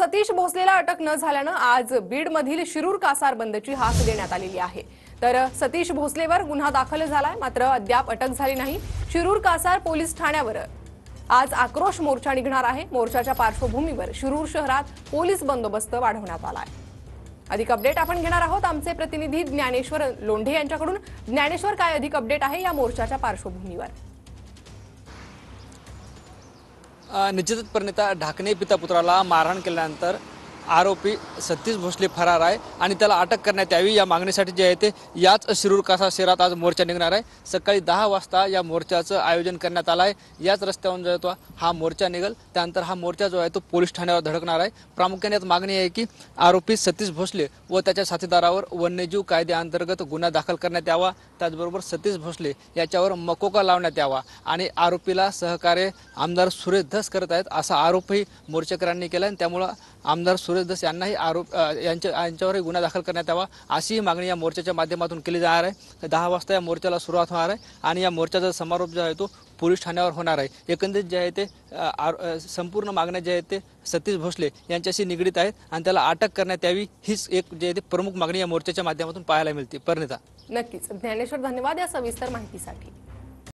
सतीश भोसलेला अटक न झाल्यानं आज बीडमधील शिरूर कासार बंदची हाक देण्यात आलेली आहे। तर सतीश भोसलेवर गुन्हा दाखल झालाय, मात्र अद्याप अटक झाली नाही। शिरूर कासार पोलीस ठाण्यावर आज आक्रोश मोर्चा निघणार आहे। मोर्चाच्या पार्श्वभूमीवर शिरूर शहरात पोलीस बंदोबस्त वाढवण्यात आलाय। अधिक अपडेट आपण घेणार आहोत आमचे प्रतिनिधी ज्ञानेश्वर लोंढे यांच्याकडून। ज्ञानेश्वर, काय अधिक अपडेट आहे या मोर्चाच्या पार्श्वभूमीवर? निश्चितच परिणिता, ढाकणे पिता पुत्राला मारहाण केल्यानंतर आरोपी सतीश भोसले फरार आहे आणि त्याला अटक करण्यात यावी या मागणीसाठी जे आहे ते याच शिरूर कासार शहरात आज मोर्चा निघणार आहे। सकाळी 10 वाजता या मोर्चाचं आयोजन करण्यात आलं आहे। याच रस्त्यावरून जो आहे तो हा मोर्चा निघेल, त्यानंतर हा मोर्चा जो आहे तो पोलीस ठाण्यावर धडकणार आहे। प्रामुख्याने यात मागणी आहे की आरोपी सतीश भोसले व त्याच्या साथीदारावर वन्यजीव कायद्याअंतर्गत गुन्हा दाखल करण्यात यावा। त्याचबरोबर सतीश भोसले याच्यावर मकोका लावण्यात यावा आणि आरोपीला सहकार्य आमदार सुरेश धस करत आहेत असा आरोपही मोर्चेकरांनी केला आणि त्यामुळे आमदार सुरेश धस यांनाही यांच्यावरही गुन्हा दाखल करण्यात यावा अशी मागणी या मोर्चाच्या माध्यमातून केली जाणार आहे। 10 वाजता या मोर्चाला सुरुवात होणार आहे आणि या मोर्चाचा समारोप जो आहे तो पोलीस ठाण्यावर होणार आहे। एकंदरीत जे आहे ते संपूर्ण मागण्या जे आहेत ते सतीश भोसले यांच्याशी निगडीत आहेत आणि त्याला अटक करण्यात यावी हीच एक जे आहे ते प्रमुख मागणी या मोर्चाच्या माध्यमातून पाहायला मिळते। परिणिता, नक्कीच ज्ञानेश्वर, धन्यवाद या सविस्तर माहितीसाठी।